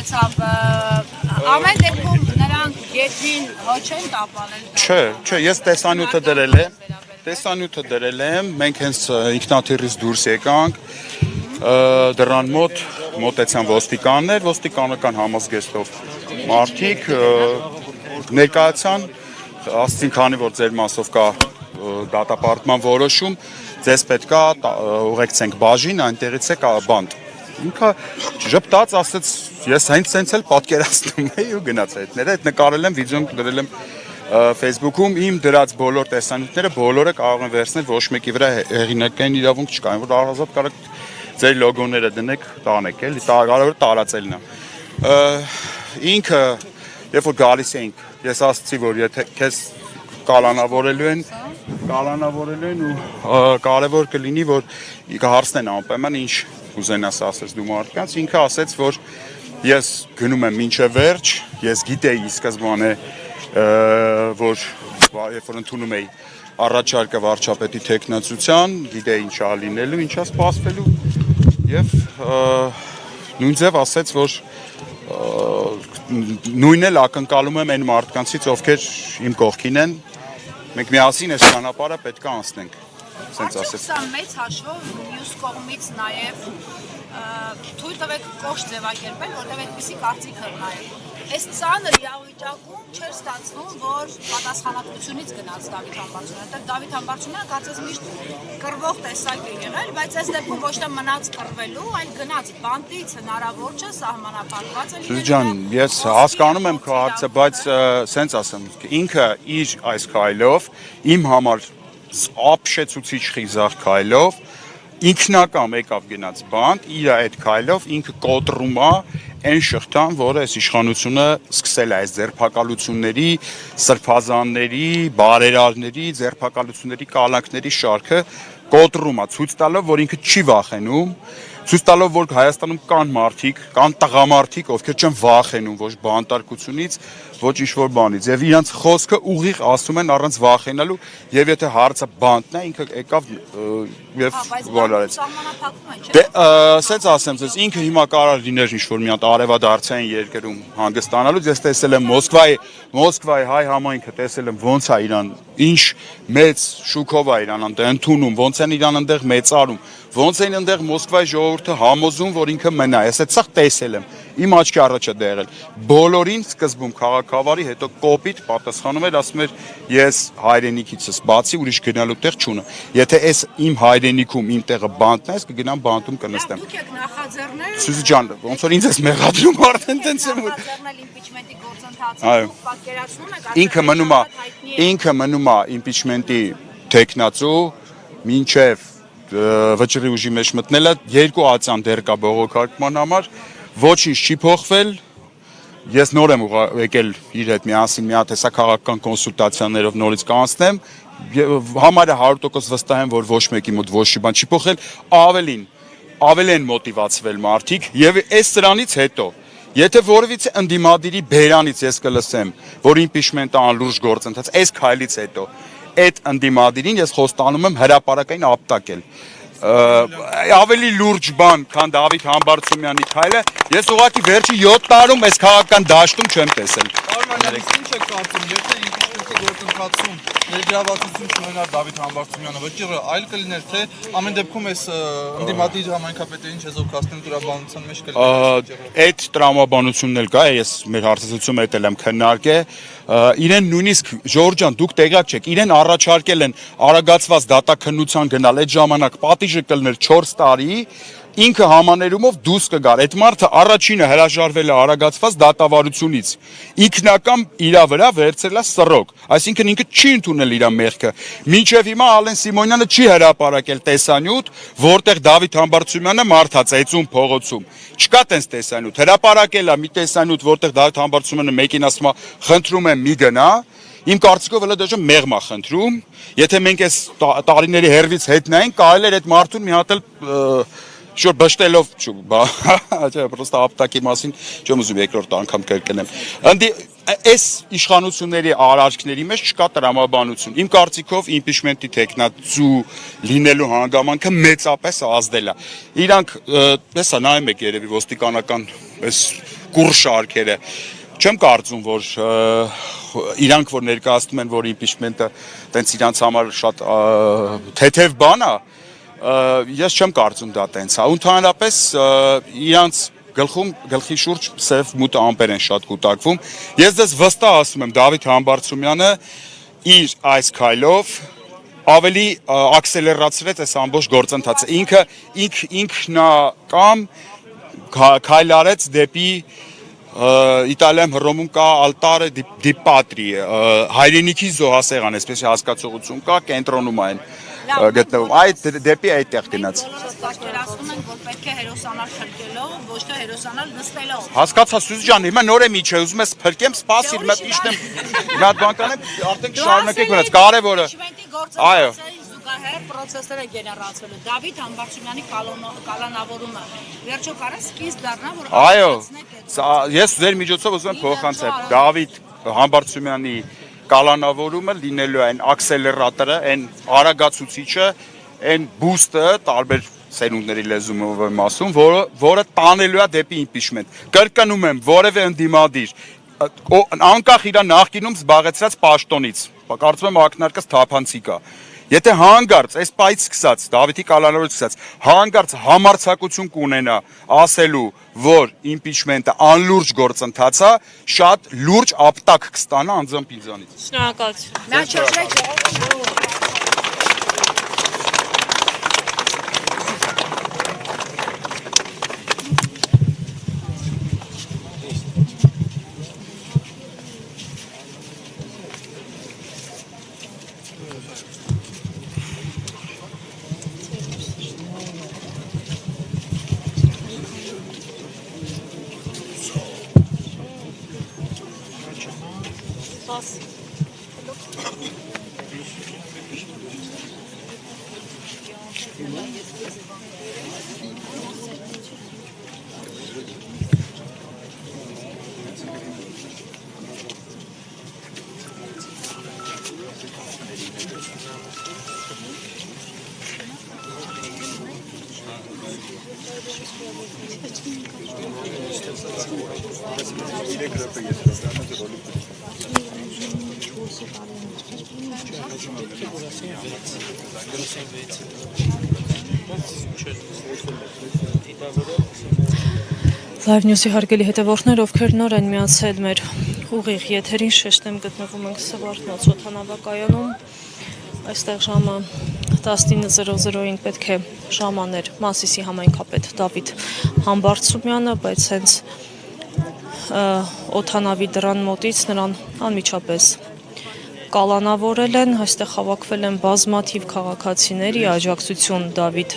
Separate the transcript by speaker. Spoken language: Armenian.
Speaker 1: մոտեցավ, ամեն դեպքում նրանք գետնին հոչ են տապանել։
Speaker 2: Չէ, ես տեսանյութը դրել եմ, մենք հենց ինքնաթիռից դուրս եկանք, դրան մոտեցան ոստիկանական համազգեստով մարդիկ ներկայացան, ասցին քանի որ ձեր մասով կա դատապարտման որոշում, ձեզ պետք է ուղեկցենք բաժին, այնտեղից է կա բանտ։ Ինքը ժպտաց, ասեց, ես հենց էլ պատկերացնում էի ու գնաց հետները, այդ նկարել եմ, վիդեոն դրել եմ Facebook-ում, իմ դրած բոլոր տեսանյութները բոլորը կարող են վերցնել, ոչ մեկի վրա հեղինակային իրավունք չկա, որ առանձնապես կարող ձեր լոգոները դնեք, տանեք, էլի, կարող տարածելն է։ Ինքը, երբ որ գալիս էինք, ես ասացի, որ եթե քեզ կալանավորելու են ու կարևոր կլինի, որ հարցնեն անպայման ինչ ուզենաս ասես դու մարդկանց, ինքը ասեց, որ ես գնում եմ մինչև վերջ, ես գիտեի սկզբանե, որ երբ որ ընդունում էի առաջարկը վարչապետի թեկնածության, գիտեի ինչա լինելու, ինչա սպասվելու եւ նույն ձև ասեց, որ նույնն էլ ակնկալում եմ այն մարդկանցից, ովքեր իմ կողքին են, մենք միասին այս ճանապարհը պետք է անցնենք, ասենց ասեց։
Speaker 1: Սա մեծ հաշվով մյուս կողմից նաև թույլ տվեք կոշտ ձևակերպել, որտեղ այդպիսի կարծիք էր նաև։ Այս ծանր իրավիճակում չէր ստացվում, որ պատասխանատվությունից գնաց Դավիթ Համբարձումյանը, որտեղ Դավիթ Համբարձումյանը կարծես միշտ կռվող տեսակ է եղել, բայց այս դեպքում ոչ թե մնաց կռվելու, այլ գնաց բանտից հնարավոր չէ սահմանափակված է լինելու։
Speaker 2: Ջան, ես հասկանում եմ քո հարցը, բայց սենց ասեմ, ինքը իր այս քայլով իմ համար ապշեցուցիչ խիզախ քայլով ինքնական եկավ գնաց բանտ, իր այդ քայլով ինքը կոտրում է այն շղթան, որը այս իշխանությունը սկսել է այս ձերբակալությունների, սրբազանների, բարերարների, ձերբակալությունների կալանքների շարքը կոտրում է, ցույց տալով, որ ինքը չի վախենում, ցույց տալով, որ Հայաստանում կան մարդիկ, կան տղամարդիկ, ովքեր չեն վախենում ոչ բանտարկությունից, ոչ ինչ-որ բանից, եւ իրանց խոսքը ուղիղ ասում են առանց վախենալու, եւ եթե հարցը բանտն է, ինքը եկավ եւ գոլարեց։ Դե, ասենց ասեմ, ձեզ ինքը հիմա կարող լիներ ինչ-որ մի հատ արևադարձային երկրում հանգստանալու, ես տեսել եմ Մոսկվայի հայ համայնքը տեսել եմ ոնց է իրան, ինչ մեծ շուկով է իրան ընդունում, ոնց են իրան այնտեղ մեծարում, ոնց են այնտեղ Մոսկվայի ժողովուրդը համոզում, որ ինքը մնա, ես այդ սա տեսել եմ, իմ աչքի առաջ է դեղել, բոլորին սկզբում քաղաքավարի, հետո կոպիտ պատասխանում էր, ասում էր, ես հայրենիքիցս բացի ուրիշ գնալու տեղ չունեմ, եթե այս իմ հայրենիքում իմ տեղը բանտն է, ես կգնամ բանտում կնստեմ։
Speaker 1: Դուք եք նախաձեռնել։
Speaker 2: Սուզի ջան, ոնց որ ինձ ես մեղադրում արդեն տենց եմ։
Speaker 1: Նախաձեռնել իմպիչմենտի գործընթացը, պատկերացնում եք,
Speaker 2: ինքը մնում է իմպիչմենտի թեկնածու, մինչև վճռի ուժի մեջ մտնելը, երկու ացան դեռ կա բողոքարկման համար, ոչինչ չի փոխվել, ես նոր եմ եկել իր հետ միասին մի հատ հեսա քաղաքական կոնսուլտացիաներով նորից կանցնեմ, համարը 100% վստահ եմ, որ ոչ մեկի մոտ ոչ մի բան չի փոխել, ավելի են մոտիվացվել մարդիկ եւ այս սրանից հետո եթե որևիցե ընդդիմադիրի բերանից ես կլսեմ, որ իմպիչմենտը անլուրջ գործընթաց, այս քայլից հետո այդ ընդդիմադիրին ես խոստանում եմ հրապարակային ապտակել։ Ավելի լուրջ բան, քան Դավիթ Համբարձումյանի քայլը, ես ուղղակի վերջի 7 տարում այս քաղաքական դաշտում չեմ տեսել։
Speaker 3: Ինչ եք կարծում, եթե իմպիչմենտի գործընթացում ներգրավվածություն չունենար Դավիթ Համբարձումյանը, վճիռը այլ կլիներ, թե ամեն դեպքում այս ընդդիմադիր համայնքապետերին չեզոքացնելու տրամաբանության մեջ կլիներ։
Speaker 2: Այդ տրամաբանությունն էլ կա, ես մեր հարցազրույցում էտել եմ քննարկել, իրեն նույնիսկ Ժորժ ջան, դուք տեղյակ չեք, իրեն առաջարկել են արագացված դատաքննության գնալ, այդ ժամանակ պատիժը կլներ 4 տարի, ինքը համաներումով դուրս կգար, այդ մարդը առաջինը հրաժարվել է արագացված դատավարությունից, ինքնական իրա վրա վերցրել է սռոք, այսինքն ինքը չի ընդունել իր մեղքը, մինչև հիմա Ալեն Սիմոնյանը չի հրապարակել տեսանյութ, որտեղ Դավիթ Համբարձումյանը մարդացայցում փողոցում, չկա տենց տեսանյութ, հրապարակել է մի տեսանյութ, որտեղ Դավիթ Համբարձումյանը մեկին ասում է, խնդրում եմ մի գնա, իմ կարծիքով հələ դժը մեղմ է խնդրում, եթե մենք այս տարիների հերվից հետնայինք, կարելի էր այդ մարդուն մի հատ էլ Շուտ բշտելով պրոստը ապտակի մասին չեմ ուզում երկրորդ անգամ կրկնեմ։ Այս իշխանությունների արարքների մեջ չկա տրամաբանություն։ Իմ կարծիքով իմպիչմենտի թեկնածու լինելու հանգամանքը մեծապես ազդել է։ Իրանք, հեսա նայում եք երևի ոստիկանական այս կուռ շարքերը։ Չեմ կարծում, որ իրանք որ ներկայացնում են, որ impeachment-ը տենց իրանց համար շատ թեթև բան է, ես չեմ կարծում դա տենց է։ Ընդհանրապես իրանց գլխի շուրջ սև մութ ամպեր են շատ կուտակվում։ Ես դες վստահ ասում եմ, Դավիթ Համբարձումյանը իր այս քայլով ավելի ակսելերացրեց այս ամբողջ գործընթացը։ Ինքնակամ քայլ արեց դեպի Իտալիայում Հռոմում կա Ալտարե դի Պատրիե, հայրենիքի զոհասեղան, այսպես հասկացողություն կա, կենտրոնում այն գտնվում։ Այդ դեպի այդտեղ գնաց։
Speaker 1: Պատկերացնում են, որ պետք է հերոսանալ փրկելով, ոչ թե հերոսանալ նստելով։
Speaker 2: Հասկացա Սյուզի ջան, հիմա նոր եմ իջել, ուզում ես փրկեմ, սպասիր, մի հատ իշտեմ, մի հատ բան կանեմ, արդեն կշարունակենք վրաց, կարևորը։ Այո։
Speaker 1: Զուգահեռ պրոցեսներ է գեներացվել։ Դավիթ Համբարձումյանի կալանավորումը։ Վերջո կարա սկիզբ դառնա, որ
Speaker 2: Այո, ես ձեր միջոցով ուզում եմ փոխանցել Դավիթ Համբարձումյանի կալանավորումը լինելու է այն ակսելերատորը, այն արագացուցիչը, այն բուստը, տարբեր սերունդների լեզումով եմ ասում, որը տանելու է դեպի impeachment։ Կրկնում եմ, որևէ ընդդիմադիր անկախ իր նախկինում զբաղեցրած պաշտոնից, կարծում եմ ակնարկած թափանցիկ է։ Եթե հանգարց, այս պայից սկսած, Դավիթի կալանավորից սկսած, հանգարց համարձակություն կունենա ասելու, որ impeachment-ը անլուրջ գործընթաց է, շատ լուրջ ապտակ կստանա անձամբ ինձանից։
Speaker 1: Շնորհակալություն։
Speaker 4: Live News-ի հարգելի հետևորդներ, ովքեր նոր են միացել մեր ուղիղ եթերին, շեշտեմ գտնվում ենք Սվարթնոց օդանավակայանում, այստեղ ժամը 19:00-ին պետք է ժամաներ Մասիսի համայնքապետ Դավիթ Համբարձումյանը, բայց հենց օդանավի դռան մոտից նրան անմիջապես կալանավորել են, այստեղ հավաքվել են բազմաթիվ քաղաքացիների աջակցություն Դավիթ